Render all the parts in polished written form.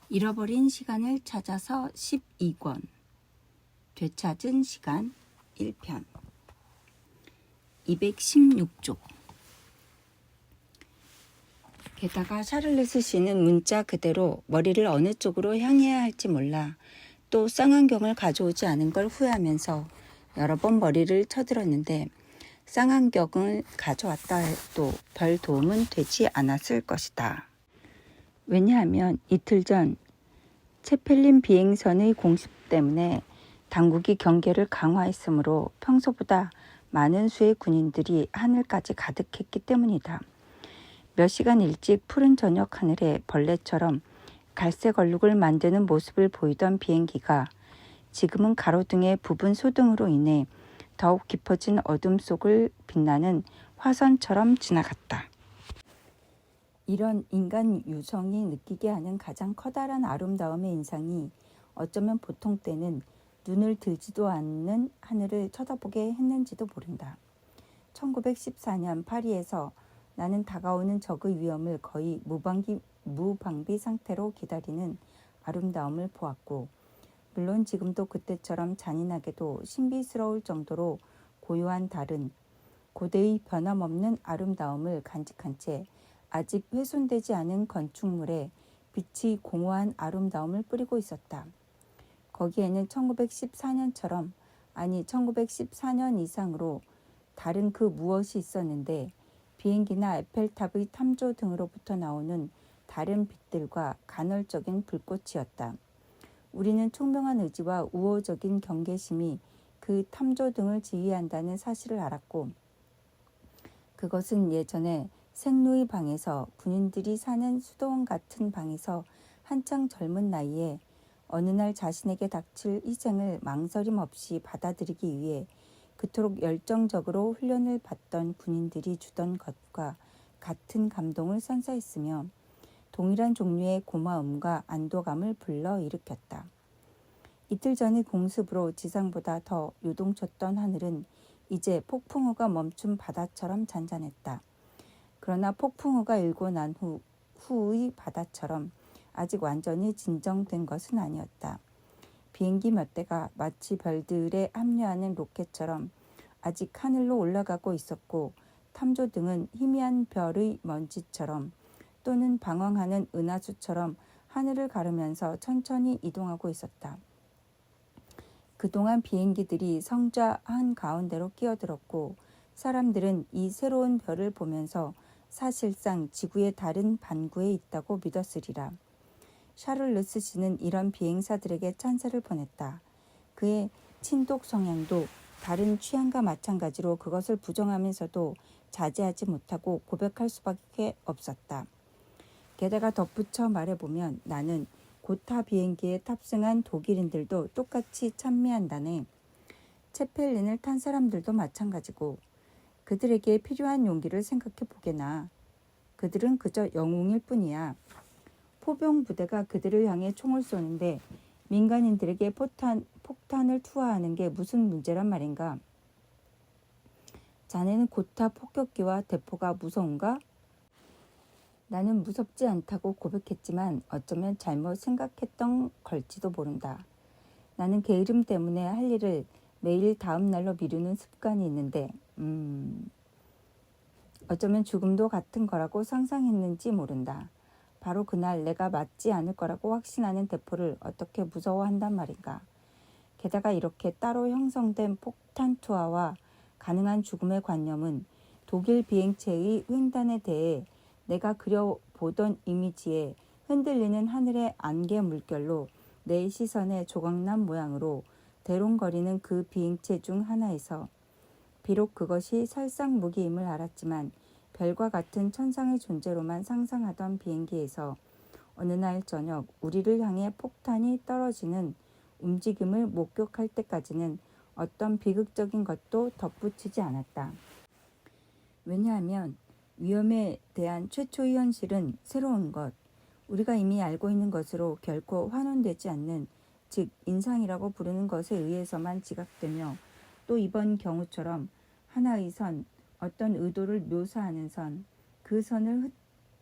잃어버린 시간을 찾아서 12권, 되찾은 시간 1편, 216쪽. 게다가 샤를레스 씨는 문자 그대로 머리를 어느 쪽으로 향해야 할지 몰라 또 쌍안경을 가져오지 않은 걸 후회하면서 여러 번 머리를 쳐들었는데 쌍안경을 가져왔다 해도 별 도움은 되지 않았을 것이다. 왜냐하면 이틀 전 체펠린 비행선의 공습 때문에 당국이 경계를 강화했으므로 평소보다 많은 수의 군인들이 하늘까지 가득했기 때문이다. 몇 시간 일찍 푸른 저녁 하늘에 벌레처럼 갈색 얼룩을 만드는 모습을 보이던 비행기가 지금은 가로등의 부분 소등으로 인해 더욱 깊어진 어둠 속을 빛나는 화선처럼 지나갔다. 이런 인간 유성이 느끼게 하는 가장 커다란 아름다움의 인상이 어쩌면 보통 때는 눈을 들지도 않는 하늘을 쳐다보게 했는지도 모른다. 1914년 파리에서 나는 다가오는 적의 위험을 거의 무방비 상태로 기다리는 아름다움을 보았고, 물론 지금도 그때처럼 잔인하게도 신비스러울 정도로 고요한 달은 고대의 변함없는 아름다움을 간직한 채 아직 훼손되지 않은 건축물에 빛이 공허한 아름다움을 뿌리고 있었다. 거기에는 1914년처럼 아니 1914년 이상으로 다른 그 무엇이 있었는데 비행기나 에펠탑의 탐조 등으로부터 나오는 다른 빛들과 간헐적인 불꽃이었다. 우리는 총명한 의지와 우호적인 경계심이 그 탐조 등을 지휘한다는 사실을 알았고, 그것은 예전에 생루의 방에서 군인들이 사는 수도원 같은 방에서 한창 젊은 나이에 어느 날 자신에게 닥칠 희생을 망설임 없이 받아들이기 위해 그토록 열정적으로 훈련을 받던 군인들이 주던 것과 같은 감동을 선사했으며 동일한 종류의 고마움과 안도감을 불러일으켰다. 이틀 전의 공습으로 지상보다 더 요동쳤던 하늘은 이제 폭풍우가 멈춘 바다처럼 잔잔했다. 그러나 폭풍우가 일고 난 후의 바다처럼 아직 완전히 진정된 것은 아니었다. 비행기 몇 대가 마치 별들에 합류하는 로켓처럼 아직 하늘로 올라가고 있었고, 탐조등은 희미한 별의 먼지처럼 또는 방황하는 은하수처럼 하늘을 가르면서 천천히 이동하고 있었다. 그동안 비행기들이 성좌 한가운데로 끼어들었고, 사람들은 이 새로운 별을 보면서 사실상 지구의 다른 반구에 있다고 믿었으리라. 샤를르스 씨는 이런 비행사들에게 찬사를 보냈다. 그의 친독 성향도 다른 취향과 마찬가지로 그것을 부정하면서도 자제하지 못하고 고백할 수밖에 없었다. 게다가 덧붙여 말해보면 나는 고타 비행기에 탑승한 독일인들도 똑같이 찬미한다네. 체펠린을 탄 사람들도 마찬가지고, 그들에게 필요한 용기를 생각해 보게나. 그들은 그저 영웅일 뿐이야. 포병 부대가 그들을 향해 총을 쏘는데 민간인들에게 폭탄을 투하하는 게 무슨 문제란 말인가? 자네는 고타 폭격기와 대포가 무서운가? 나는 무섭지 않다고 고백했지만 어쩌면 잘못 생각했던 걸지도 모른다. 나는 게으름 때문에 할 일을 매일 다음 날로 미루는 습관이 있는데 어쩌면 죽음도 같은 거라고 상상했는지 모른다. 바로 그날 내가 맞지 않을 거라고 확신하는 대포를 어떻게 무서워한단 말인가. 게다가 이렇게 따로 형성된 폭탄 투하와 가능한 죽음의 관념은 독일 비행체의 횡단에 대해 내가 그려보던 이미지에 흔들리는 하늘의 안개 물결로 내 시선에 조각난 모양으로 대롱거리는 그 비행체 중 하나에서, 비록 그것이 살상무기임을 알았지만 별과 같은 천상의 존재로만 상상하던 비행기에서 어느 날 저녁 우리를 향해 폭탄이 떨어지는 움직임을 목격할 때까지는 어떤 비극적인 것도 덧붙이지 않았다. 왜냐하면 위험에 대한 최초의 현실은 새로운 것, 우리가 이미 알고 있는 것으로 결코 환원되지 않는, 즉 인상이라고 부르는 것에 의해서만 지각되며, 또 이번 경우처럼 하나의 선, 어떤 의도를 묘사하는 선, 그 선을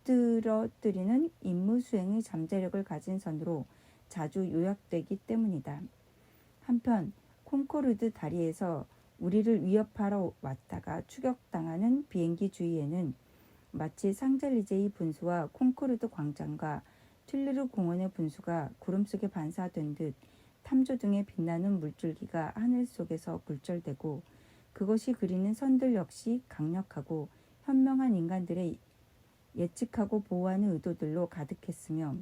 무너뜨리는 임무 수행의 잠재력을 가진 선으로 자주 요약되기 때문이다. 한편 콩코르드 다리에서 우리를 위협하러 왔다가 추격당하는 비행기 주위에는 마치 상젤리제의 분수와 콩코르드 광장과 튤리르 공원의 분수가 구름 속에 반사된 듯 탐조 등의 빛나는 물줄기가 하늘 속에서 굴절되고 그것이 그리는 선들 역시 강력하고 현명한 인간들의 예측하고 보호하는 의도들로 가득했으며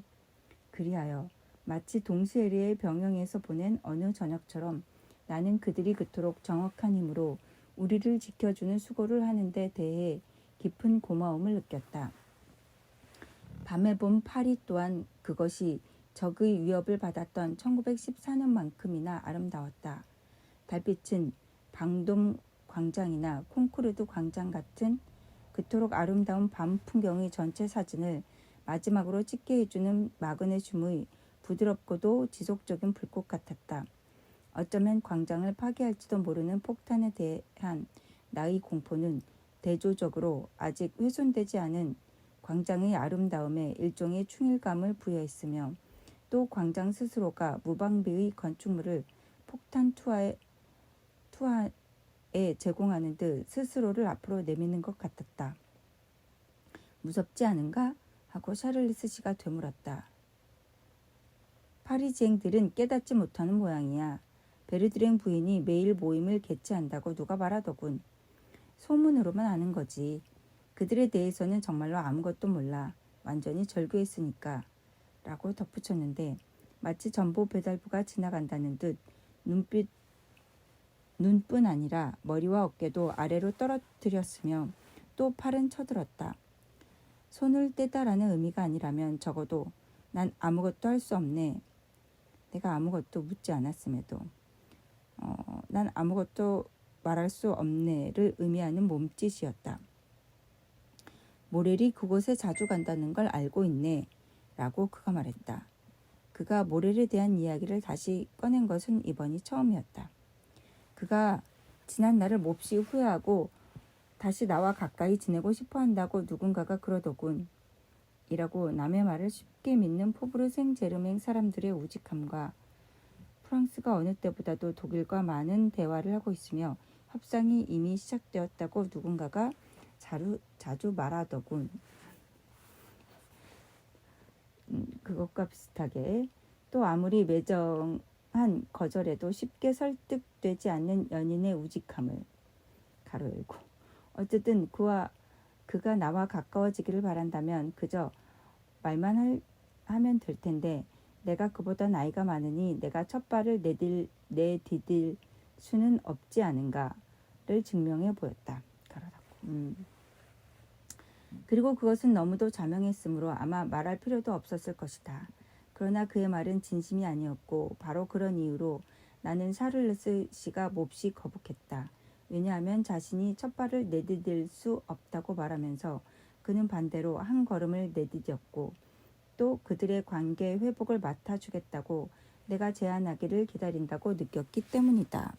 그리하여 마치 동시에리의 병영에서 보낸 어느 저녁처럼 나는 그들이 그토록 정확한 힘으로 우리를 지켜주는 수고를 하는 데 대해 깊은 고마움을 느꼈다. 밤에 본 파리 또한 그것이 적의 위협을 받았던 1914년만큼이나 아름다웠다. 달빛은 방돔 광장이나 콩코르드 광장 같은 그토록 아름다운 밤 풍경의 전체 사진을 마지막으로 찍게 해주는 마그네슘의 부드럽고도 지속적인 불꽃 같았다. 어쩌면 광장을 파괴할지도 모르는 폭탄에 대한 나의 공포는 대조적으로 아직 훼손되지 않은 광장의 아름다움에 일종의 충일감을 부여했으며 또 광장 스스로가 무방비의 건축물을 폭탄 투하에 제공하는 듯 스스로를 앞으로 내미는 것 같았다. 무섭지 않은가? 하고 샤를리스 씨가 되물었다. 파리지앵들은 깨닫지 못하는 모양이야. 베르드랭 부인이 매일 모임을 개최한다고 누가 말하더군. 소문으로만 아는 거지. 그들에 대해서는 정말로 아무것도 몰라. 완전히 절교했으니까. 라고 덧붙였는데 마치 전보 배달부가 지나간다는 듯 눈뿐 아니라 머리와 어깨도 아래로 떨어뜨렸으며 또 팔은 쳐들었다. 손을 떼다라는 의미가 아니라면 적어도 난 아무것도 할 수 없네. 내가 아무것도 묻지 않았음에도 난 아무것도 말할 수 없네를 의미하는 몸짓이었다. 모렐이 그곳에 자주 간다는 걸 알고 있네 라고 그가 말했다. 그가 모렐에 대한 이야기를 다시 꺼낸 것은 이번이 처음이었다. 그가 지난 날을 몹시 후회하고 다시 나와 가까이 지내고 싶어 한다고 누군가가 그러더군. 이라고 남의 말을 쉽게 믿는 포브르 생제르맹 사람들의 우직함과 프랑스가 어느 때보다도 독일과 많은 대화를 하고 있으며 협상이 이미 시작되었다고 누군가가 자주 말하더군. 그것과 비슷하게 또 아무리 매정한 거절에도 쉽게 설득되지 않는 연인의 우직함을 가로 열고 어쨌든 그가 나와 가까워지기를 바란다면 그저 말만 하면 될 텐데 내가 그보다 나이가 많으니 내가 첫 발을 내디딜 수는 없지 않은가를 증명해 보였다. 가로 닫고. 그리고 그것은 너무도 자명했으므로 아마 말할 필요도 없었을 것이다. 그러나 그의 말은 진심이 아니었고 바로 그런 이유로 나는 샤를르스 씨가 몹시 거북했다. 왜냐하면 자신이 첫 발을 내디딜 수 없다고 말하면서 그는 반대로 한 걸음을 내디뎠고 또 그들의 관계 회복을 맡아주겠다고 내가 제안하기를 기다린다고 느꼈기 때문이다.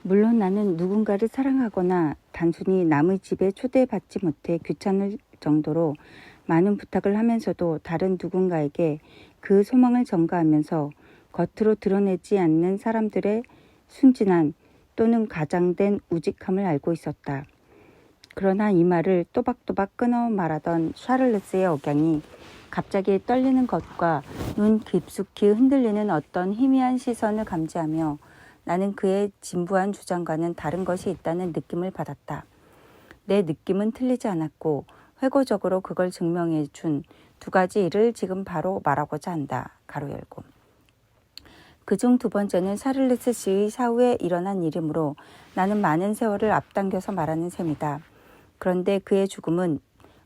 물론 나는 누군가를 사랑하거나 단순히 남의 집에 초대받지 못해 귀찮을 정도로 많은 부탁을 하면서도 다른 누군가에게 그 소망을 전가하면서 겉으로 드러내지 않는 사람들의 순진한 또는 가장된 우직함을 알고 있었다. 그러나 이 말을 또박또박 끊어 말하던 샤를르스의 억양이 갑자기 떨리는 것과 눈 깊숙이 흔들리는 어떤 희미한 시선을 감지하며 나는 그의 진부한 주장과는 다른 것이 있다는 느낌을 받았다. 내 느낌은 틀리지 않았고 회고적으로 그걸 증명해 준 두 가지 일을 지금 바로 말하고자 한다. 가로 열고. 그중 두 번째는 샤를르스 씨의 사후에 일어난 일이므로 나는 많은 세월을 앞당겨서 말하는 셈이다. 그런데 그의 죽음은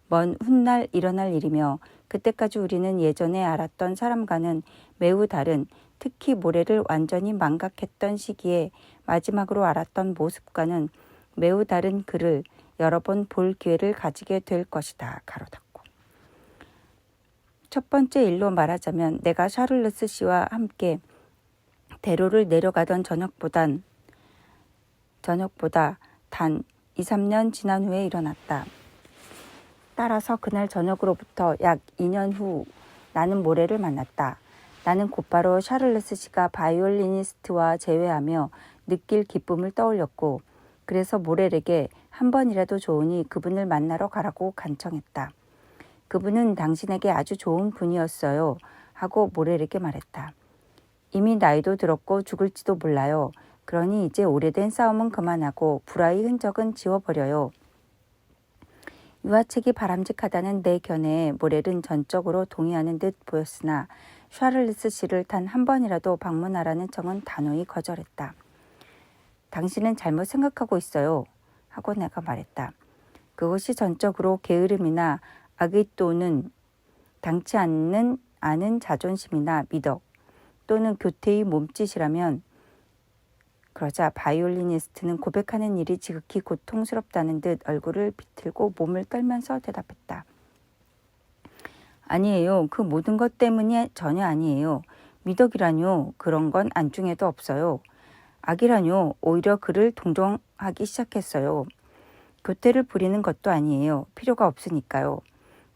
먼 훗날 일어날 일이며 그때까지 우리는 예전에 알았던 사람과는 매우 다른 특히 모레를 완전히 망각했던 시기에 마지막으로 알았던 모습과는 매우 다른 그를 여러 번 볼 기회를 가지게 될 것이다. 가로 닫고. 첫 번째 일로 말하자면 내가 샤를르스 씨와 함께 대로를 내려가던 저녁보다 단 2, 3년 지난 후에 일어났다. 따라서 그날 저녁으로부터 약 2년 후 나는 모래를 만났다. 나는 곧바로 샤를레스 씨가 바이올리니스트와 재회하며 느낄 기쁨을 떠올렸고 그래서 모렐에게 한 번이라도 좋으니 그분을 만나러 가라고 간청했다. 그분은 당신에게 아주 좋은 분이었어요 하고 모렐에게 말했다. 이미 나이도 들었고 죽을지도 몰라요. 그러니 이제 오래된 싸움은 그만하고 불화의 흔적은 지워버려요. 유화책이 바람직하다는 내 견해에 모렐은 전적으로 동의하는 듯 보였으나 샤를레스 씨를 단 한 번이라도 방문하라는 청은 단호히 거절했다. 당신은 잘못 생각하고 있어요 하고 내가 말했다. 그것이 전적으로 게으름이나 악의 또는 당치 않는 아는 자존심이나 미덕 또는 교태의 몸짓이라면 그러자 바이올리니스트는 고백하는 일이 지극히 고통스럽다는 듯 얼굴을 비틀고 몸을 떨면서 대답했다. 아니에요. 그 모든 것 때문이 전혀 아니에요. 미덕이라뇨. 그런 건 안중에도 없어요. 악이라뇨. 오히려 그를 동정하기 시작했어요. 교태를 부리는 것도 아니에요. 필요가 없으니까요.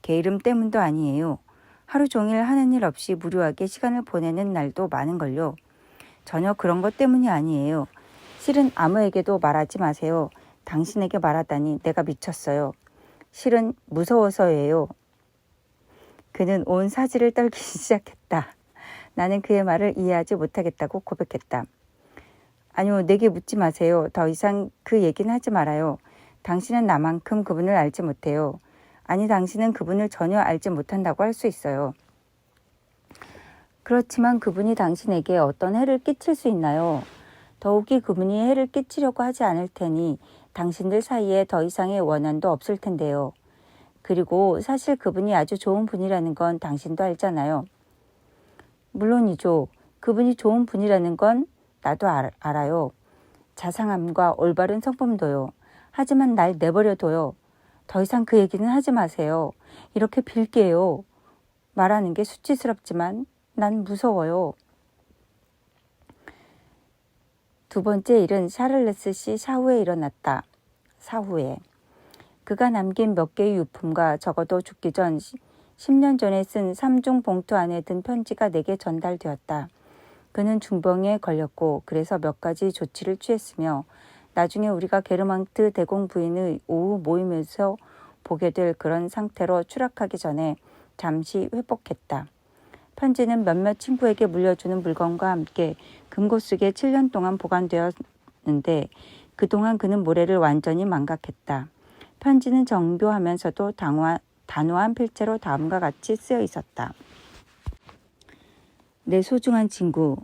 게으름 때문도 아니에요. 하루 종일 하는 일 없이 무료하게 시간을 보내는 날도 많은걸요. 전혀 그런 것 때문이 아니에요. 실은 아무에게도 말하지 마세요. 당신에게 말하다니 내가 미쳤어요. 실은 무서워서예요. 그는 온 사지를 떨기 시작했다. 나는 그의 말을 이해하지 못하겠다고 고백했다. 아니요, 내게 묻지 마세요. 더 이상 그 얘기는 하지 말아요. 당신은 나만큼 그분을 알지 못해요. 아니, 당신은 그분을 전혀 알지 못한다고 할 수 있어요. 그렇지만 그분이 당신에게 어떤 해를 끼칠 수 있나요? 더욱이 그분이 해를 끼치려고 하지 않을 테니 당신들 사이에 더 이상의 원한도 없을 텐데요. 그리고 사실 그분이 아주 좋은 분이라는 건 당신도 알잖아요. 물론이죠. 그분이 좋은 분이라는 건 나도 알아요. 자상함과 올바른 성품도요. 하지만 날 내버려둬요. 더 이상 그 얘기는 하지 마세요. 이렇게 빌게요. 말하는 게 수치스럽지만 난 무서워요. 두 번째 일은 샤를레스 씨 사후에 일어났다. 사후에. 그가 남긴 몇 개의 유품과 적어도 죽기 전 10년 전에 쓴 3중 봉투 안에 든 편지가 내게 전달되었다. 그는 중병에 걸렸고 그래서 몇 가지 조치를 취했으며 나중에 우리가 게르망트 대공 부인의 오후 모임에서 보게 될 그런 상태로 추락하기 전에 잠시 회복했다. 편지는 몇몇 친구에게 물려주는 물건과 함께 금고 속에 7년 동안 보관되었는데 그동안 그는 모래를 완전히 망각했다. 편지는 정교하면서도 단호한 필체로 다음과 같이 쓰여 있었다. 내 소중한 친구,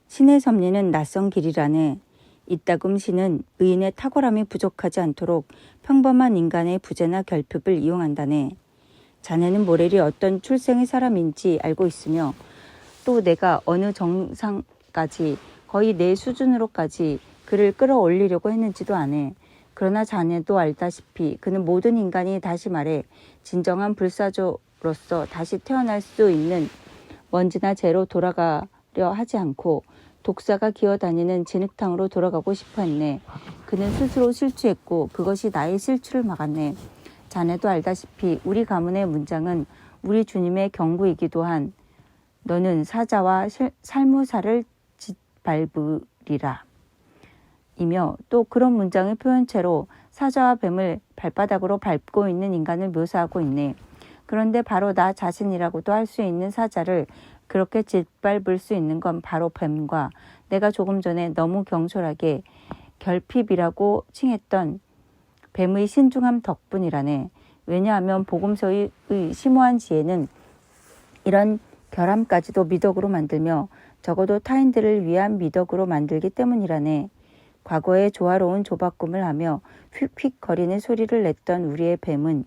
신의 섭리는 낯선 길이라네. 이따금 신은 의인의 탁월함이 부족하지 않도록 평범한 인간의 부재나 결핍을 이용한다네. 자네는 모렐이 어떤 출생의 사람인지 알고 있으며 또 내가 어느 정상까지 거의 내 수준으로까지 그를 끌어올리려고 했는지도 아네. 그러나 자네도 알다시피 그는 모든 인간이 다시 말해 진정한 불사조로서 다시 태어날 수 있는 먼지나 재로 돌아가려 하지 않고 독사가 기어다니는 진흙탕으로 돌아가고 싶어 했네. 그는 스스로 실추했고 그것이 나의 실추를 막았네. 자네도 알다시피 우리 가문의 문장은 우리 주님의 경고이기도 한 너는 사자와 살무사를 짓밟으리라. 이며 또 그런 문장의 표현체로 사자와 뱀을 발바닥으로 밟고 있는 인간을 묘사하고 있네. 그런데 바로 나 자신이라고도 할 수 있는 사자를 그렇게 짓밟을 수 있는 건 바로 뱀과 내가 조금 전에 너무 경솔하게 결핍이라고 칭했던 뱀의 신중함 덕분이라네. 왜냐하면 복음서의 심오한 지혜는 이런 결함까지도 미덕으로 만들며 적어도 타인들을 위한 미덕으로 만들기 때문이라네. 과거에 조화로운 조바꿈을 하며 휙휙거리는 소리를 냈던 우리의 뱀은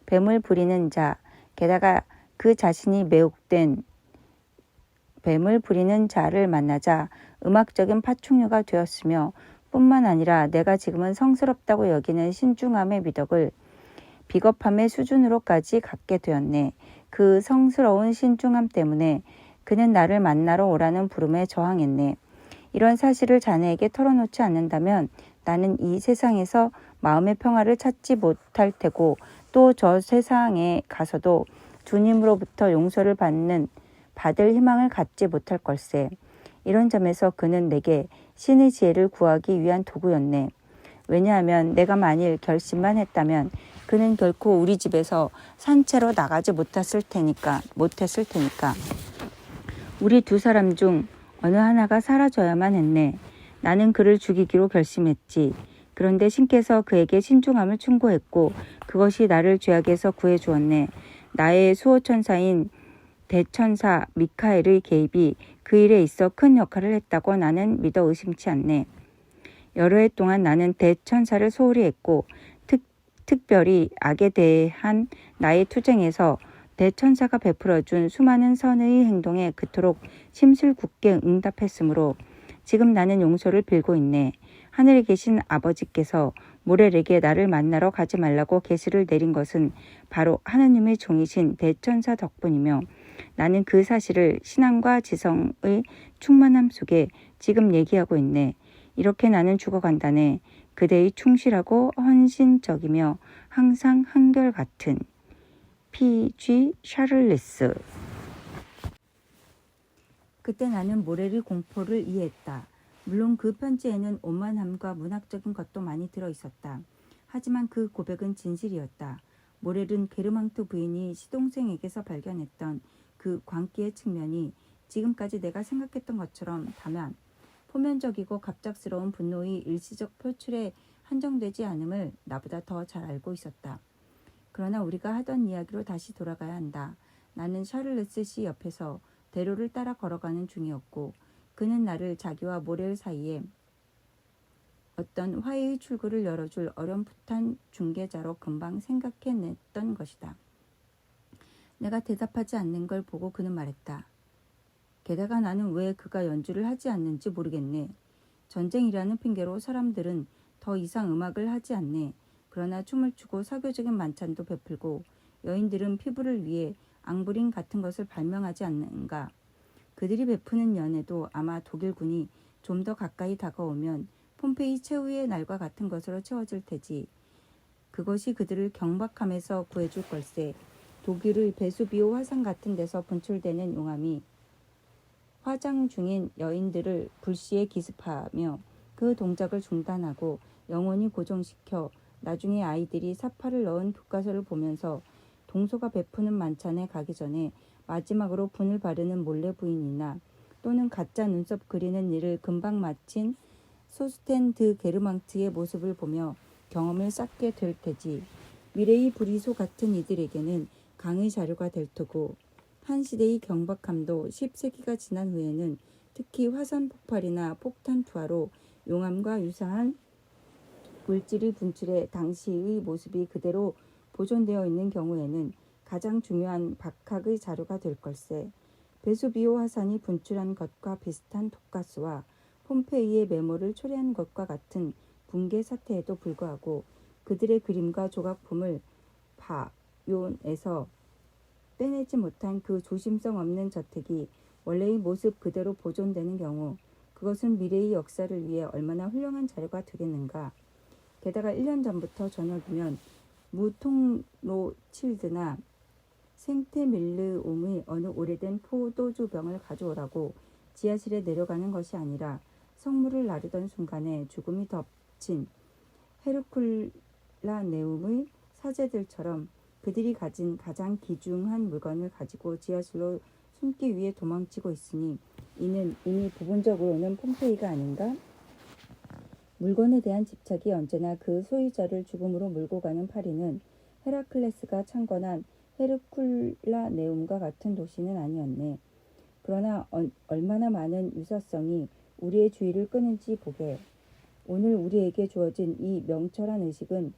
뱀을 부리는 자, 게다가 그 자신이 매혹된 뱀을 부리는 자를 만나자 음악적인 파충류가 되었으며 뿐만 아니라 내가 지금은 성스럽다고 여기는 신중함의 미덕을 비겁함의 수준으로까지 갖게 되었네. 그 성스러운 신중함 때문에 그는 나를 만나러 오라는 부름에 저항했네. 이런 사실을 자네에게 털어놓지 않는다면 나는 이 세상에서 마음의 평화를 찾지 못할 테고 또 저 세상에 가서도 주님으로부터 용서를 받을 희망을 갖지 못할 걸세. 이런 점에서 그는 내게 신의 지혜를 구하기 위한 도구였네. 왜냐하면 내가 만일 결심만 했다면 그는 결코 우리 집에서 산채로 나가지 못했을 테니까. 우리 두 사람 중 어느 하나가 사라져야만 했네. 나는 그를 죽이기로 결심했지. 그런데 신께서 그에게 신중함을 충고했고 그것이 나를 죄악에서 구해주었네. 나의 수호천사인 대천사 미카엘의 개입이 그 일에 있어 큰 역할을 했다고 나는 믿어 의심치 않네. 여러 해 동안 나는 대천사를 소홀히 했고 특별히 악에 대한 나의 투쟁에서 대천사가 베풀어준 수많은 선의 행동에 그토록 심술궂게 응답했으므로 지금 나는 용서를 빌고 있네. 하늘에 계신 아버지께서 모렐에게 나를 만나러 가지 말라고 계시를 내린 것은 바로 하느님의 종이신 대천사 덕분이며 나는 그 사실을 신앙과 지성의 충만함 속에 지금 얘기하고 있네. 이렇게 나는 죽어간다네. 그대의 충실하고 헌신적이며 항상 한결같은 P.G. 샤를리스. 그때 나는 모렐의 공포를 이해했다. 물론 그 편지에는 오만함과 문학적인 것도 많이 들어있었다. 하지만 그 고백은 진실이었다. 모렐은 게르망트 부인이 시동생에게서 발견했던 그 광기의 측면이 지금까지 내가 생각했던 것처럼 다만 포면적이고 갑작스러운 분노의 일시적 표출에 한정되지 않음을 나보다 더 잘 알고 있었다. 그러나 우리가 하던 이야기로 다시 돌아가야 한다. 나는 샤를레스 씨 옆에서 대로를 따라 걸어가는 중이었고 그는 나를 자기와 모렐 사이에 어떤 화해의 출구를 열어줄 어렴풋한 중개자로 금방 생각해냈던 것이다. 내가 대답하지 않는 걸 보고 그는 말했다. 게다가 나는 왜 그가 연주를 하지 않는지 모르겠네. 전쟁이라는 핑계로 사람들은 더 이상 음악을 하지 않네. 그러나 춤을 추고 사교적인 만찬도 베풀고 여인들은 피부를 위해 앙브린 같은 것을 발명하지 않는가. 그들이 베푸는 연애도 아마 독일군이 좀 더 가까이 다가오면 폼페이 최후의 날과 같은 것으로 채워질 테지. 그것이 그들을 경박함에서 구해줄 걸세. 독일의 베수비오 화산 같은 데서 분출되는 용암이 화장 중인 여인들을 불시에 기습하며 그 동작을 중단하고 영원히 고정시켜 나중에 아이들이 사파를 넣은 교과서를 보면서 동서가 베푸는 만찬에 가기 전에 마지막으로 분을 바르는 몰래 부인이나 또는 가짜 눈썹 그리는 일을 금방 마친 소스텐 드 게르망트의 모습을 보며 경험을 쌓게 될 테지. 미래의 브리소 같은 이들에게는 강의 자료가 될 테고 한 시대의 경박함도 10세기가 지난 후에는 특히 화산 폭발이나 폭탄 투하로 용암과 유사한 물질의 분출에 당시의 모습이 그대로 보존되어 있는 경우에는 가장 중요한 박학의 자료가 될 걸세. 베수비오 화산이 분출한 것과 비슷한 독가스와 폼페이의 메모를 초래한 것과 같은 붕괴 사태에도 불구하고 그들의 그림과 조각품을 바욘에서 빼내지 못한 그 조심성 없는 저택이 원래의 모습 그대로 보존되는 경우 그것은 미래의 역사를 위해 얼마나 훌륭한 자료가 되겠는가. 게다가 1년 전부터 저녁이면 무통로칠드나 생테밀르옹의 어느 오래된 포도주병을 가져오라고 지하실에 내려가는 것이 아니라 성물을 나르던 순간에 죽음이 덮친 헤르쿨라네움의 사제들처럼 그들이 가진 가장 귀중한 물건을 가지고 지하실로 숨기 위해 도망치고 있으니 이는 이미 부분적으로는 폼페이가 아닌가? 물건에 대한 집착이 언제나 그 소유자를 죽음으로 몰고 가는 파리는 헤라클레스가 창건한 헤르쿨라네움과 같은 도시는 아니었네. 그러나 얼마나 많은 유사성이 우리의 주의를 끄는지 보게. 오늘 우리에게 주어진 이 명철한 의식은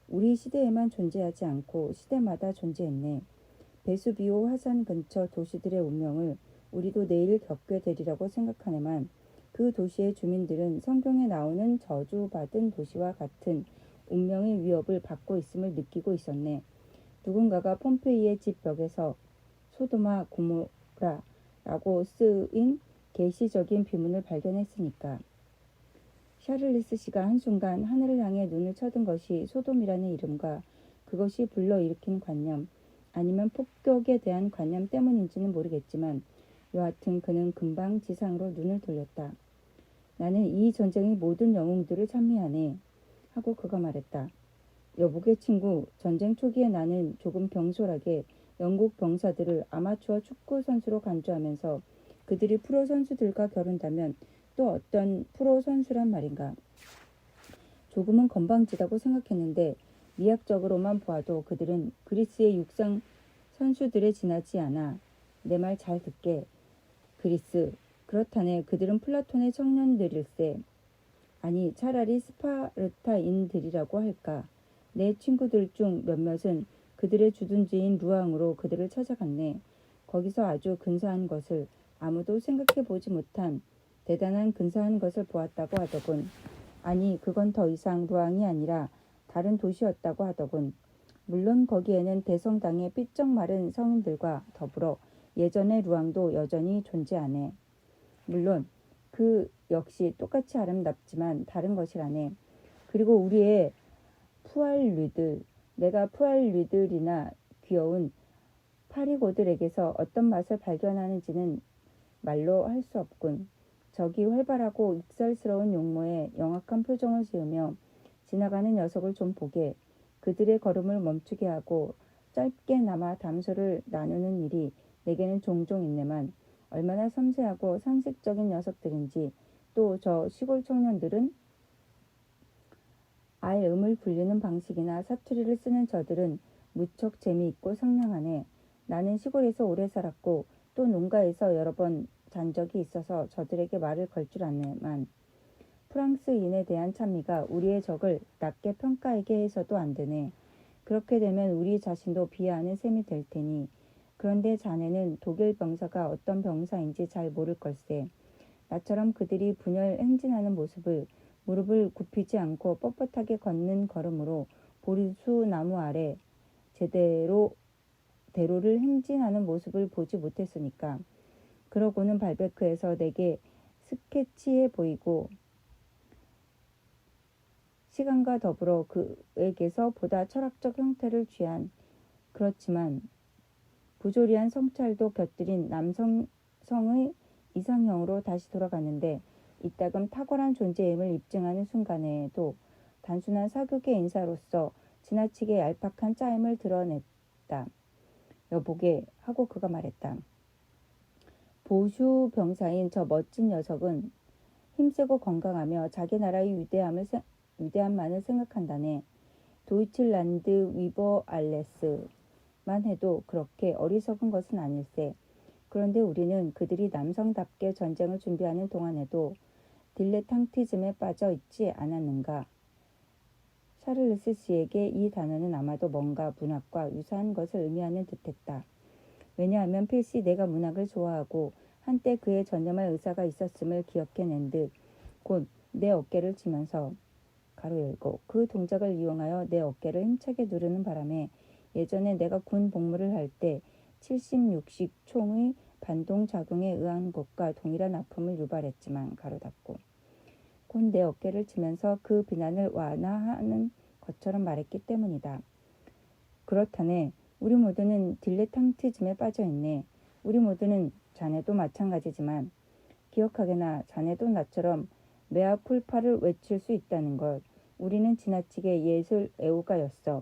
우리 시대에만 존재하지 않고 시대마다 존재했네. 베수비오 화산 근처 도시들의 운명을 우리도 내일 겪게 되리라고 생각하네만 그 도시의 주민들은 성경에 나오는 저주받은 도시와 같은 운명의 위협을 받고 있음을 느끼고 있었네. 누군가가 폼페이의 집 벽에서 소도마 고모라라고 쓰인 계시적인 비문을 발견했으니까. 샤를리스 씨가 한순간 하늘을 향해 눈을 쳐든 것이 소돔이라는 이름과 그것이 불러일으킨 관념, 아니면 폭격에 대한 관념 때문인지는 모르겠지만 여하튼 그는 금방 지상으로 눈을 돌렸다. 나는 이 전쟁의 모든 영웅들을 찬미하네 하고 그가 말했다. 여보게 친구, 전쟁 초기에 나는 조금 병솔하게 영국 병사들을 아마추어 축구 선수로 간주하면서 그들이 프로 선수들과 겨룬다면 또 어떤 프로 선수란 말인가. 조금은 건방지다고 생각했는데 미학적으로만 보아도 그들은 그리스의 육상 선수들에 지나지 않아. 내 말 잘 듣게. 그리스. 그렇다네. 그들은 플라톤의 청년들일세. 아니 차라리 스파르타인들이라고 할까. 내 친구들 중 몇몇은 그들의 주둔지인 루앙으로 그들을 찾아갔네. 거기서 아주 근사한 것을 아무도 생각해 보지 못한 대단한 근사한 것을 보았다고 하더군. 아니 그건 더 이상 루앙이 아니라 다른 도시였다고 하더군. 물론 거기에는 대성당의 삐쩍 마른 성인들과 더불어 예전의 루앙도 여전히 존재하네. 물론 그 역시 똑같이 아름답지만 다른 것이라네. 그리고 우리의 푸알류들, 내가 푸알류들이나 귀여운 파리고들에게서 어떤 맛을 발견하는지는 말로 할 수 없군. 저기 활발하고 익살스러운 용모에 영악한 표정을 지으며 지나가는 녀석을 좀 보게. 그들의 걸음을 멈추게 하고 짧게나마 담소를 나누는 일이 내게는 종종 있네만 얼마나 섬세하고 상식적인 녀석들인지. 또 저 시골 청년들은 알음을 굴리는 방식이나 사투리를 쓰는 저들은 무척 재미있고 상냥하네. 나는 시골에서 오래 살았고 또 농가에서 여러 번 잔 적이 있어서 저들에게 말을 걸 줄 아네만 프랑스인에 대한 찬미가 우리의 적을 낮게 평가하게 해서도 안 되네. 그렇게 되면 우리 자신도 비하하는 셈이 될 테니. 그런데 자네는 독일 병사가 어떤 병사인지 잘 모를 걸세. 나처럼 그들이 분열 행진하는 모습을 무릎을 굽히지 않고 뻣뻣하게 걷는 걸음으로 보리수 나무 아래 제대로 대로를 행진하는 모습을 보지 못했으니까. 그러고는 발베크에서 내게 스케치해 보이고 시간과 더불어 그에게서 보다 철학적 형태를 취한 그렇지만 부조리한 성찰도 곁들인 남성의 이상형으로 다시 돌아갔는데 이따금 탁월한 존재임을 입증하는 순간에도 단순한 사교계 인사로서 지나치게 얄팍한 짜임을 드러냈다. 여보게 하고 그가 말했다. 보슈 병사인 저 멋진 녀석은 힘세고 건강하며 자기 나라의 위대함만을 생각한다네. 도이칠란드 위버 알레스만 해도 그렇게 어리석은 것은 아닐세. 그런데 우리는 그들이 남성답게 전쟁을 준비하는 동안에도 딜레탕티즘에 빠져 있지 않았는가. 샤를르스 씨에게 이 단어는 아마도 뭔가 문학과 유사한 것을 의미하는 듯했다. 왜냐하면 필시 내가 문학을 좋아하고 한때 그에 전념할 의사가 있었음을 기억해낸 듯 곧 내 어깨를 치면서 가로 열고 그 동작을 이용하여 내 어깨를 힘차게 누르는 바람에 예전에 내가 군 복무를 할 때 76식 총의 반동 작용에 의한 것과 동일한 아픔을 유발했지만 가로 닫고 곧 내 어깨를 치면서 그 비난을 완화하는 것처럼 말했기 때문이다. 그렇다네. 우리 모두는 딜레탕티즘에 빠져있네. 우리 모두는 자네도 마찬가지지만 기억하게나 자네도 나처럼 메아 쿨파를 외칠 수 있다는 것. 우리는 지나치게 예술 애호가였어.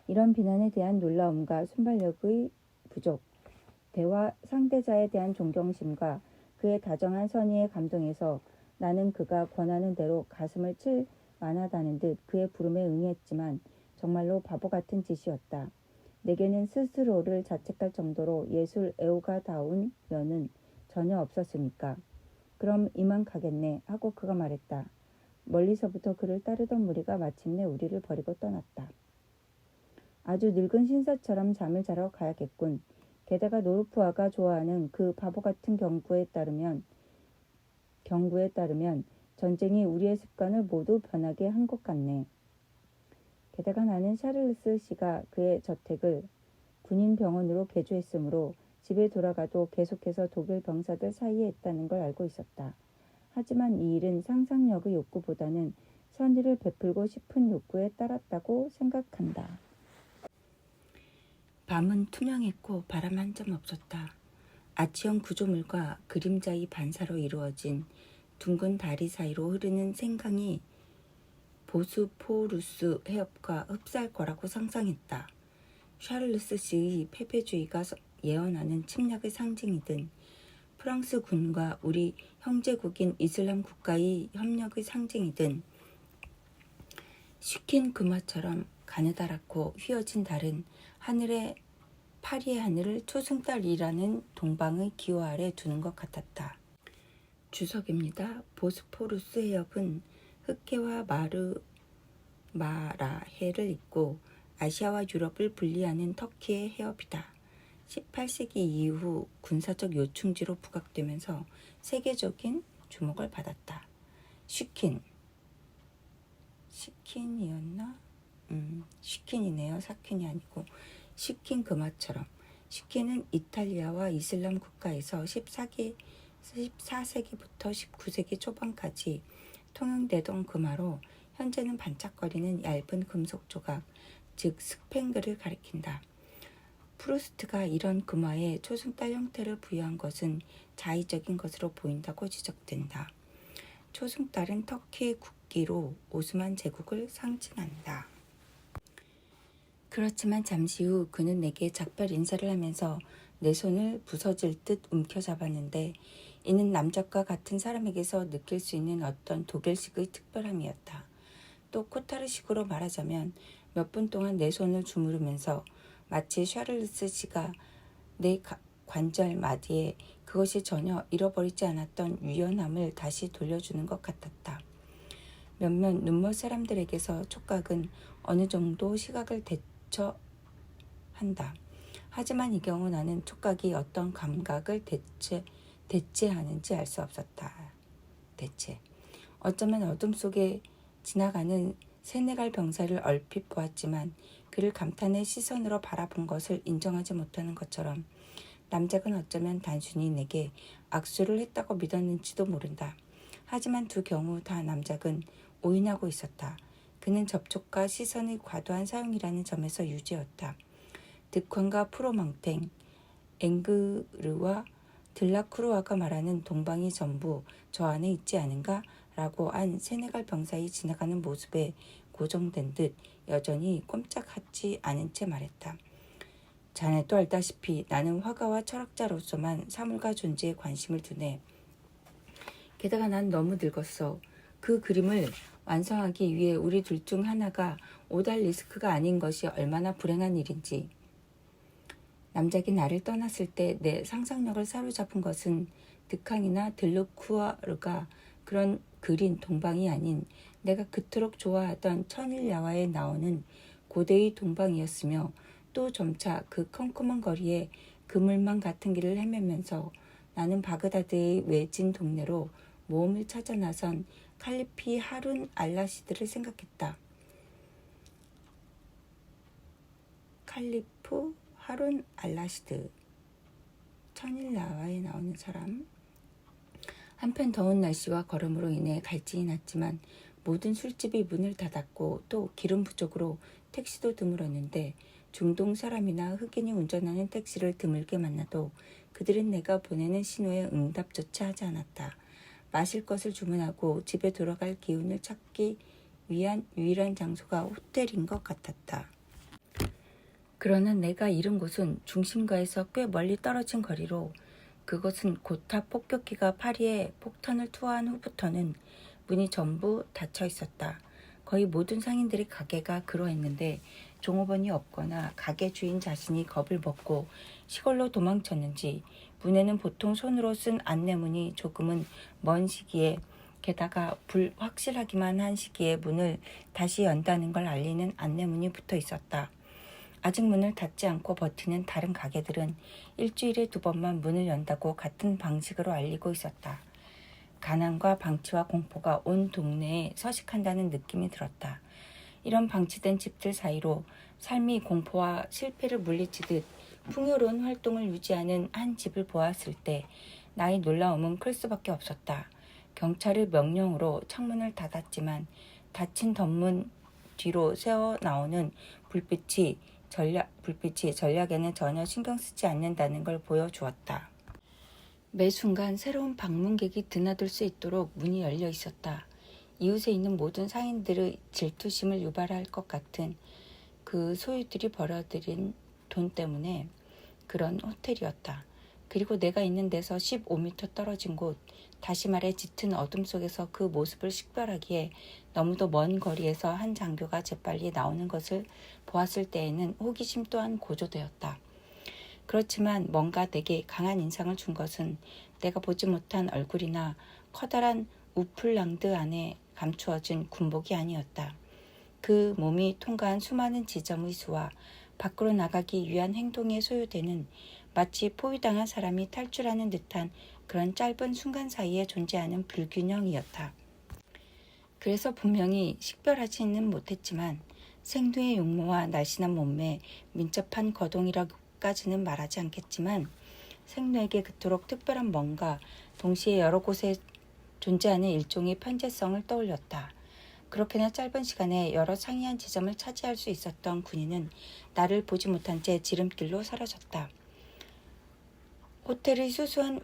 이런 비난에 대한 놀라움과 순발력의 부족, 대화 상대자에 대한 존경심과 그의 다정한 선의에 감동해서 나는 그가 권하는 대로 가슴을 칠 만하다는 듯 그의 부름에 응했지만 정말로 바보 같은 짓이었다. 내게는 스스로를 자책할 정도로 예술 애호가다운 면은 전혀 없었으니까. 그럼 이만 가겠네 하고 그가 말했다. 멀리서부터 그를 따르던 무리가 마침내 우리를 버리고 떠났다. 아주 늙은 신사처럼 잠을 자러 가야겠군. 게다가 노르프아가 좋아하는 그 바보 같은 경구에 따르면 전쟁이 우리의 습관을 모두 변하게 한 것 같네. 게다가 나는 샤를르스 씨가 그의 저택을 군인 병원으로 개조했으므로 집에 돌아가도 계속해서 독일 병사들 사이에 있다는 걸 알고 있었다. 하지만 이 일은 상상력의 욕구보다는 선의를 베풀고 싶은 욕구에 따랐다고 생각한다. 밤은 투명했고 바람 한 점 없었다. 아치형 구조물과 그림자의 반사로 이루어진 둥근 다리 사이로 흐르는 생강이 보스포루스 해협과 흡사할 거라고 상상했다. 샤를루스 씨의 패배주의가 예언하는 침략의 상징이든 프랑스군과 우리 형제국인 이슬람 국가의 협력의 상징이든 식힌 금화처럼 가느다랗고 휘어진 달은 파리의 하늘을 초승달이라는 동방의 기호 아래 두는 것 같았다. 주석입니다. 보스포루스 해협은 흑해와 마르마라해를 잇고 아시아와 유럽을 분리하는 터키의 해협이다. 18세기 이후 군사적 요충지로 부각되면서 세계적인 주목을 받았다. 시킨이었나? 시킨이네요. 사킨이 아니고 시킨 금화처럼. 시킨은 이탈리아와 이슬람 국가에서 14세기부터 19세기 초반까지 통용되던 금화로 현재는 반짝거리는 얇은 금속 조각, 즉 스팽글을 가리킨다. 프루스트가 이런 금화에 초승달 형태를 부여한 것은 자의적인 것으로 보인다고 지적된다. 초승달은 터키의 국기로 오스만 제국을 상징한다. 그렇지만 잠시 후 그는 내게 작별 인사를 하면서 내 손을 부서질 듯 움켜잡았는데 이는 남작과 같은 사람에게서 느낄 수 있는 어떤 독일식의 특별함이었다. 또 코타르식으로 말하자면 몇 분 동안 내 손을 주무르면서 마치 샤를루스 씨가 내 관절 마디에 그것이 전혀 잃어버리지 않았던 유연함을 다시 돌려주는 것 같았다. 몇몇 눈먼 사람들에게서 촉각은 어느 정도 시각을 대처한다. 하지만 이 경우 나는 촉각이 어떤 감각을 대체하는지 알 수 없었다. 어쩌면 어둠 속에 지나가는 세네갈 병사를 얼핏 보았지만 그를 감탄의 시선으로 바라본 것을 인정하지 못하는 것처럼 남작은 어쩌면 단순히 내게 악수를 했다고 믿었는지도 모른다. 하지만 두 경우 다 남작은 오인하고 있었다. 그는 접촉과 시선의 과도한 사용이라는 점에서 유죄였다. 득환과 프로망탱, 앵그르와 들라크루아가 말하는 동방이 전부 저 안에 있지 않은가? 라고 한 세네갈 병사의 지나가는 모습에 고정된 듯 여전히 꼼짝하지 않은 채 말했다. 자네도 알다시피 나는 화가와 철학자로서만 사물과 존재에 관심을 두네. 게다가 난 너무 늙었어. 그 그림을 완성하기 위해 우리 둘 중 하나가 오달리스크가 아닌 것이 얼마나 불행한 일인지. 남작이 나를 떠났을 때 내 상상력을 사로잡은 것은 득항이나 들루쿠아르가 그린 동방이 아닌 내가 그토록 좋아하던 천일야화에 나오는 고대의 동방이었으며 또 점차 그 컴컴한 거리에 그물망 같은 길을 헤매면서 나는 바그다드의 외진 동네로 모험을 찾아 나선 칼리피 하룬 알라시드를 생각했다. 칼리프 하룬 알라시드, 천일야화에 나오는 사람. 한편 더운 날씨와 걸음으로 인해 갈증이 났지만 모든 술집이 문을 닫았고 또 기름 부족으로 택시도 드물었는데 중동 사람이나 흑인이 운전하는 택시를 드물게 만나도 그들은 내가 보내는 신호에 응답조차 하지 않았다. 마실 것을 주문하고 집에 돌아갈 기운을 찾기 위한 유일한 장소가 호텔인 것 같았다. 그러나 내가 이른 곳은 중심가에서 꽤 멀리 떨어진 거리로 그것은 고타 폭격기가 파리에 폭탄을 투하한 후부터는 문이 전부 닫혀 있었다. 거의 모든 상인들의 가게가 그러했는데 종업원이 없거나 가게 주인 자신이 겁을 먹고 시골로 도망쳤는지 문에는 보통 손으로 쓴 안내문이 조금은 먼 시기에 게다가 불확실하기만 한 시기에 문을 다시 연다는 걸 알리는 안내문이 붙어 있었다. 아직 문을 닫지 않고 버티는 다른 가게들은 일주일에 2번만 문을 연다고 같은 방식으로 알리고 있었다. 가난과 방치와 공포가 온 동네에 서식한다는 느낌이 들었다. 이런 방치된 집들 사이로 삶이 공포와 실패를 물리치듯 풍요로운 활동을 유지하는 한 집을 보았을 때 나의 놀라움은 클 수밖에 없었다. 경찰의 명령으로 창문을 닫았지만 닫힌 덧문 뒤로 새어 나오는 불빛이 전략에는 전혀 신경 쓰지 않는다는 걸 보여주었다. 매 순간 새로운 방문객이 드나들 수 있도록 문이 열려 있었다. 이웃에 있는 모든 상인들의 질투심을 유발할 것 같은 그 소유들이 벌어들인 돈 때문에 그런 호텔이었다. 그리고 내가 있는 데서 15m 떨어진 곳, 다시 말해 짙은 어둠 속에서 그 모습을 식별하기에 너무도 먼 거리에서 한 장교가 재빨리 나오는 것을 보았을 때에는 호기심 또한 고조되었다. 그렇지만 뭔가 내게 강한 인상을 준 것은 내가 보지 못한 얼굴이나 커다란 우플랑드 안에 감추어진 군복이 아니었다. 그 몸이 통과한 수많은 지점의 수와 밖으로 나가기 위한 행동에 소요되는 마치 포위당한 사람이 탈출하는 듯한 그런 짧은 순간 사이에 존재하는 불균형이었다. 그래서 분명히 식별하지는 못했지만 생두의 용모와 날씬한 몸매, 민첩한 거동이라고까지는 말하지 않겠지만 생두에게 그토록 특별한 뭔가, 동시에 여러 곳에 존재하는 일종의 편재성을 떠올렸다. 그렇게나 짧은 시간에 여러 상이한 지점을 차지할 수 있었던 군인은 나를 보지 못한 채 지름길로 사라졌다. 호텔의 수수한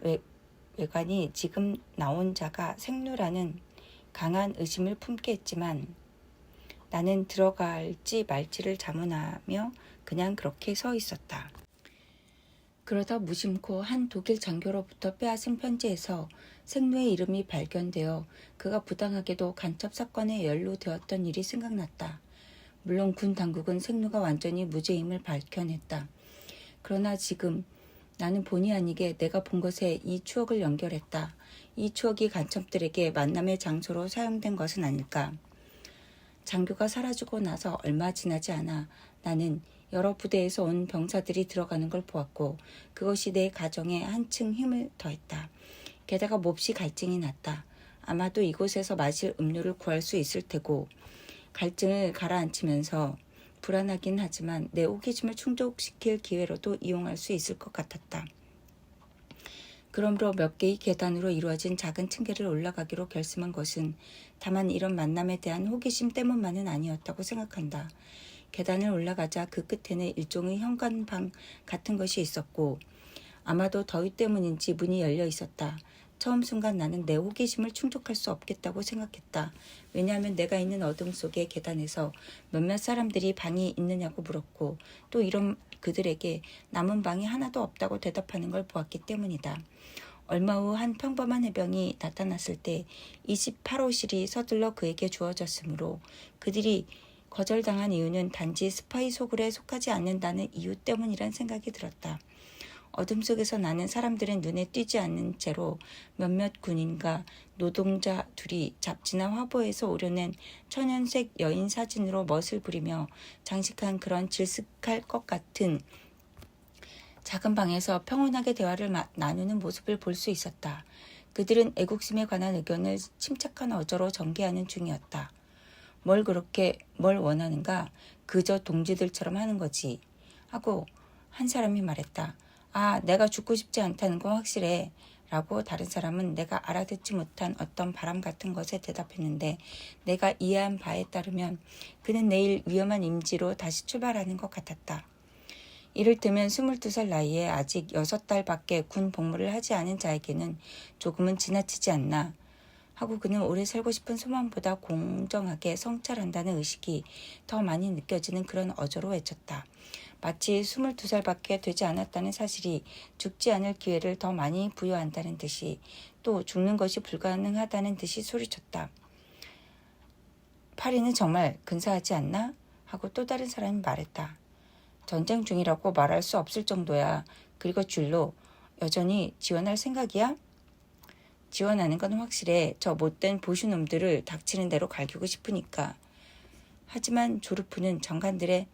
외관이 지금 나온 자가 생누라는 강한 의심을 품게 했지만 나는 들어갈지 말지를 자문하며 그냥 그렇게 서 있었다. 그러다 무심코 한 독일 장교로부터 빼앗은 편지에서 생누의 이름이 발견되어 그가 부당하게도 간첩 사건에 연루되었던 일이 생각났다. 물론 군 당국은 생누가 완전히 무죄임을 밝혀냈다. 그러나 지금 나는 본의 아니게 내가 본 것에 이 추억을 연결했다. 이 추억이 간첩들에게 만남의 장소로 사용된 것은 아닐까. 장교가 사라지고 나서 얼마 지나지 않아 나는 여러 부대에서 온 병사들이 들어가는 걸 보았고 그것이 내 가정에 한층 힘을 더했다. 게다가 몹시 갈증이 났다. 아마도 이곳에서 마실 음료를 구할 수 있을 테고 갈증을 가라앉히면서 불안하긴 하지만 내 호기심을 충족시킬 기회로도 이용할 수 있을 것 같았다. 그러므로 몇 개의 계단으로 이루어진 작은 층계를 올라가기로 결심한 것은 다만 이런 만남에 대한 호기심 때문만은 아니었다고 생각한다. 계단을 올라가자 그 끝에는 일종의 현관방 같은 것이 있었고 아마도 더위 때문인지 문이 열려 있었다. 처음 순간 나는 내 호기심을 충족할 수 없겠다고 생각했다. 왜냐하면 내가 있는 어둠 속의 계단에서 몇몇 사람들이 방이 있느냐고 물었고 또 이런 그들에게 남은 방이 하나도 없다고 대답하는 걸 보았기 때문이다. 얼마 후 한 평범한 해병이 나타났을 때 28호실이 서둘러 그에게 주어졌으므로 그들이 거절당한 이유는 단지 스파이 소굴에 속하지 않는다는 이유 때문이란 생각이 들었다. 어둠 속에서 나는 사람들의 눈에 띄지 않는 채로 몇몇 군인과 노동자 둘이 잡지나 화보에서 오려낸 천연색 여인 사진으로 멋을 부리며 장식한 그런 질식할 것 같은 작은 방에서 평온하게 대화를 나누는 모습을 볼 수 있었다. 그들은 애국심에 관한 의견을 침착한 어조로 전개하는 중이었다. 뭘 원하는가? 그저 동지들처럼 하는 거지. 하고 한 사람이 말했다. 아, 내가 죽고 싶지 않다는 건 확실해. 라고 다른 사람은 내가 알아듣지 못한 어떤 바람 같은 것에 대답했는데 내가 이해한 바에 따르면 그는 내일 위험한 임지로 다시 출발하는 것 같았다. 이를테면 22살 나이에 아직 6달밖에 군 복무를 하지 않은 자에게는 조금은 지나치지 않나 하고 그는 오래 살고 싶은 소망보다 공정하게 성찰한다는 의식이 더 많이 느껴지는 그런 어조로 외쳤다. 마치 22살밖에 되지 않았다는 사실이 죽지 않을 기회를 더 많이 부여한다는 듯이 또 죽는 것이 불가능하다는 듯이 소리쳤다. 파리는 정말 근사하지 않나? 하고 또 다른 사람이 말했다. 전쟁 중이라고 말할 수 없을 정도야. 그리고 줄로 여전히 지원할 생각이야? 지원하는 건 확실해. 저 못된 보슈놈들을 닥치는 대로 갈기고 싶으니까. 하지만 조르프는 장관들의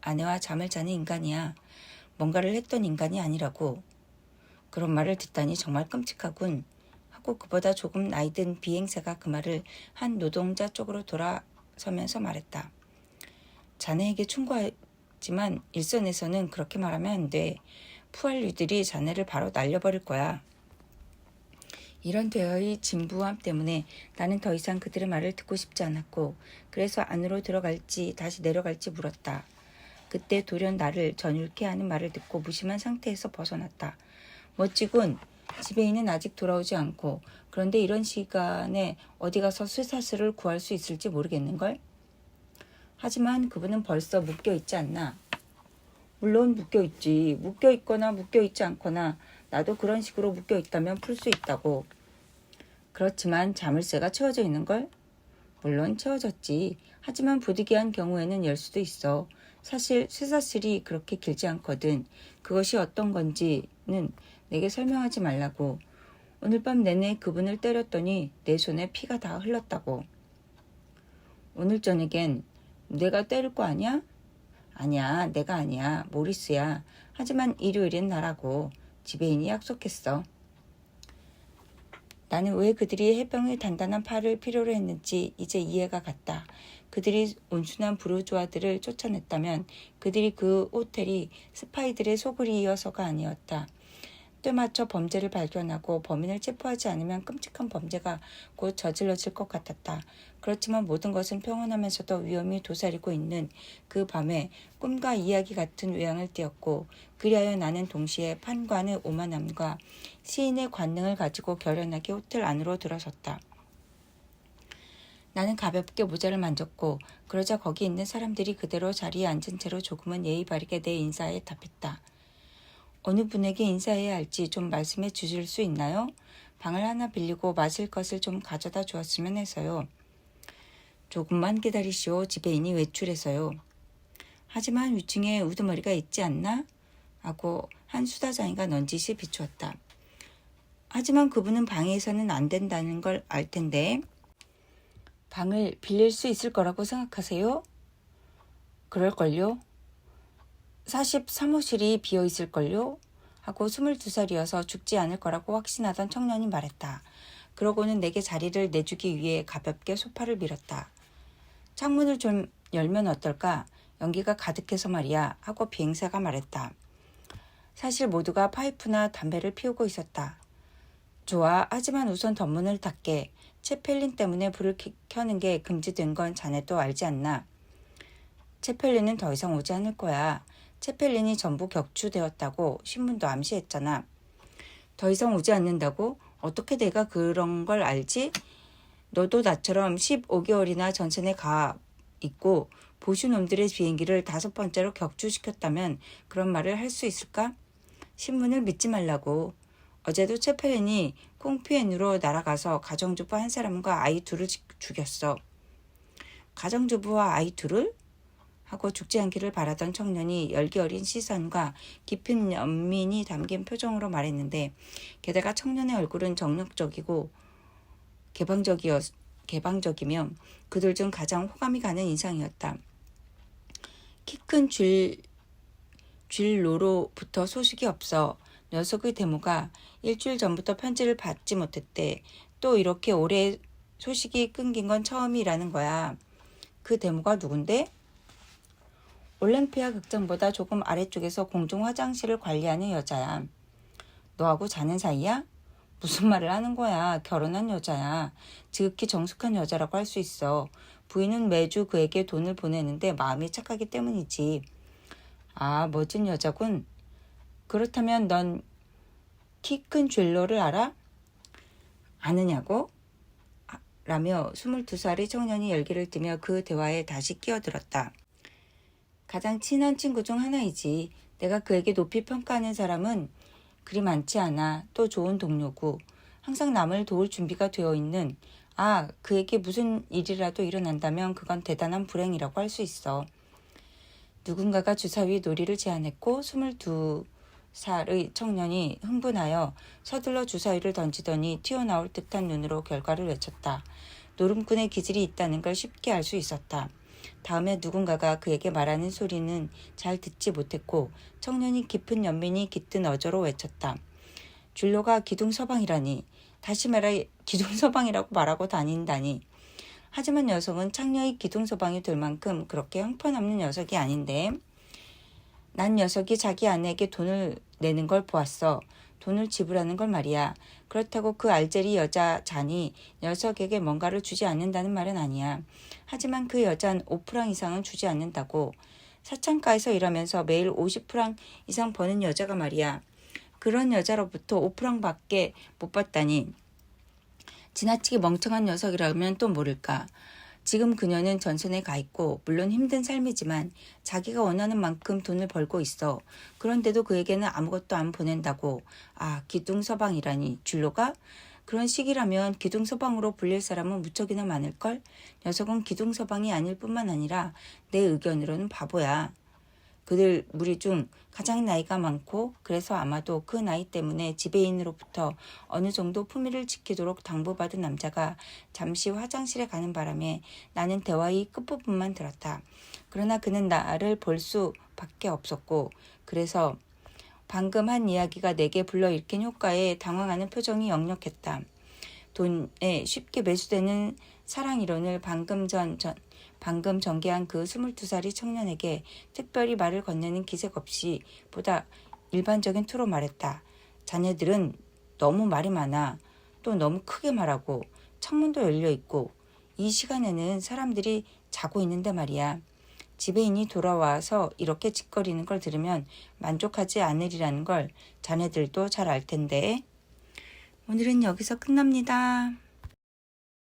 아내와 잠을 자는 인간이야. 뭔가를 했던 인간이 아니라고. 그런 말을 듣다니 정말 끔찍하군. 하고 그보다 조금 나이든 비행사가 그 말을 한 노동자 쪽으로 돌아서면서 말했다. 자네에게 충고하지만 일선에서는 그렇게 말하면 안 돼. 푸알류들이 자네를 바로 날려버릴 거야. 이런 대화의 진부함 때문에 나는 더 이상 그들의 말을 듣고 싶지 않았고 그래서 안으로 들어갈지 다시 내려갈지 물었다. 그때 돌연 나를 전율케 하는 말을 듣고 무심한 상태에서 벗어났다. 멋지군. 지배인은 아직 돌아오지 않고 그런데 이런 시간에 어디 가서 쇠사슬을 구할 수 있을지 모르겠는걸? 하지만 그분은 벌써 묶여있지 않나? 물론 묶여있지. 묶여있거나 묶여있지 않거나 나도 그런 식으로 묶여있다면 풀 수 있다고. 그렇지만 자물쇠가 채워져 있는걸? 물론 채워졌지. 하지만 부득이한 경우에는 열 수도 있어. 사실 쇠사슬이 그렇게 길지 않거든. 그것이 어떤 건지는 내게 설명하지 말라고. 오늘 밤 내내 그분을 때렸더니 내 손에 피가 다 흘렀다고. 오늘 저녁엔 내가 때릴 거 아니야? 아니야, 내가 아니야. 모리스야. 하지만 일요일엔 나라고. 지배인이 약속했어. 나는 왜 그들이 해병의 단단한 팔을 필요로 했는지 이제 이해가 갔다. 그들이 온순한 부르주아들을 쫓아냈다면 그들이 그 호텔이 스파이들의 소굴이어서가 아니었다. 때맞춰 범죄를 발견하고 범인을 체포하지 않으면 끔찍한 범죄가 곧 저질러질 것 같았다. 그렇지만 모든 것은 평온하면서도 위험이 도사리고 있는 그 밤에 꿈과 이야기 같은 외양을 띄었고 그리하여 나는 동시에 판관의 오만함과 시인의 관능을 가지고 결연하게 호텔 안으로 들어섰다. 나는 가볍게 모자를 만졌고 그러자 거기 있는 사람들이 그대로 자리에 앉은 채로 조금은 예의 바르게 내 인사에 답했다. 어느 분에게 인사해야 할지 좀 말씀해 주실 수 있나요? 방을 하나 빌리고 마실 것을 좀 가져다 주었으면 해서요. 조금만 기다리시오. 지배인이 외출해서요. 하지만 위층에 우두머리가 있지 않나? 하고 한 수다장이가 넌지시 비추었다. 하지만 그분은 방에서는 안 된다는 걸 알 텐데. 방을 빌릴 수 있을 거라고 생각하세요? 그럴걸요? 43호실이 비어있을걸요? 하고 22살이어서 죽지 않을 거라고 확신하던 청년이 말했다. 그러고는 내게 자리를 내주기 위해 가볍게 소파를 밀었다. 창문을 좀 열면 어떨까? 연기가 가득해서 말이야. 하고 비행사가 말했다. 사실 모두가 파이프나 담배를 피우고 있었다. 좋아. 하지만 우선 덧문을 닫게. 채펠린 때문에 불을 켜는 게 금지된 건 자네도 알지 않나? 채펠린은 더 이상 오지 않을 거야. 채펠린이 전부 격추되었다고 신문도 암시했잖아. 더 이상 오지 않는다고? 어떻게 내가 그런 걸 알지? 너도 나처럼 15개월이나 전선에 가 있고 보수놈들의 비행기를 5번째로 격추시켰다면 그런 말을 할 수 있을까? 신문을 믿지 말라고. 어제도 채펠린이 콩피엔으로 날아가서 가정주부 한 사람과 아이 둘을 죽였어. 가정주부와 아이 둘을? 하고 죽지 않기를 바라던 청년이 열기 어린 시선과 깊은 연민이 담긴 표정으로 말했는데 게다가 청년의 얼굴은 정력적이고 개방적이며 그들 중 가장 호감이 가는 인상이었다. 키 큰 쥘로로부터 소식이 없어. 녀석의 대모가 일주일 전부터 편지를 받지 못했대. 또 이렇게 오래 소식이 끊긴 건 처음이라는 거야. 그 대모가 누군데? 올랭피아 극장보다 조금 아래쪽에서 공중 화장실을 관리하는 여자야. 너하고 자는 사이야? 무슨 말을 하는 거야. 결혼한 여자야. 지극히 정숙한 여자라고 할 수 있어. 부인은 매주 그에게 돈을 보내는데 마음이 착하기 때문이지. 아, 멋진 여자군. 그렇다면 넌 키 큰 쥘로를 알아? 아느냐고? 라며 22살의 청년이 열기를 띠며 그 대화에 다시 끼어들었다. 가장 친한 친구 중 하나이지. 내가 그에게 높이 평가하는 사람은 그리 많지 않아. 또 좋은 동료고 항상 남을 도울 준비가 되어 있는 그에게 무슨 일이라도 일어난다면 그건 대단한 불행이라고 할 수 있어. 누군가가 주사위 놀이를 제안했고 22살의 청년이 흥분하여 서둘러 주사위를 던지더니 튀어나올 듯한 눈으로 결과를 외쳤다. 노름꾼의 기질이 있다는 걸 쉽게 알 수 있었다. 다음에 누군가가 그에게 말하는 소리는 잘 듣지 못했고 청년이 깊은 연민이 깃든 어조로 외쳤다. 줄로가 기둥서방이라니. 다시 말해 기둥서방이라고 말하고 다닌다니. 하지만 녀석은 창녀의 기둥서방이 될 만큼 그렇게 형편없는 녀석이 아닌데. 난 녀석이 자기 아내에게 돈을 내는 걸 보았어. 돈을 지불하는 걸 말이야. 그렇다고 그 알제리 여자 잔이 녀석에게 뭔가를 주지 않는다는 말은 아니야. 하지만 그 여잔 5프랑 이상은 주지 않는다고. 사창가에서 일하면서 매일 50프랑 이상 버는 여자가 말이야. 그런 여자로부터 5프랑밖에 못 받다니. 지나치게 멍청한 녀석이라면 또 모를까. 지금 그녀는 전선에 가 있고 물론 힘든 삶이지만 자기가 원하는 만큼 돈을 벌고 있어. 그런데도 그에게는 아무것도 안 보낸다고. 아, 기둥서방이라니. 줄로가? 그런 식이라면 기둥서방으로 불릴 사람은 무척이나 많을걸? 녀석은 기둥서방이 아닐 뿐만 아니라 내 의견으로는 바보야. 그들 무리 중 가장 나이가 많고 그래서 아마도 그 나이 때문에 지배인으로부터 어느 정도 품위를 지키도록 당부받은 남자가 잠시 화장실에 가는 바람에 나는 대화의 끝부분만 들었다. 그러나 그는 나를 볼 수밖에 없었고 그래서 방금 한 이야기가 내게 불러일으킨 효과에 당황하는 표정이 역력했다. 돈에 쉽게 매수되는 사랑 이론을 방금 전개한 그 22살의 청년에게 특별히 말을 건네는 기색 없이 보다 일반적인 투로 말했다. 자네들은 너무 말이 많아. 또 너무 크게 말하고 창문도 열려있고 이 시간에는 사람들이 자고 있는데 말이야. 지배인이 돌아와서 이렇게 짓거리는 걸 들으면 만족하지 않으리라는 걸 자네들도 잘 알 텐데. 오늘은 여기서 끝납니다.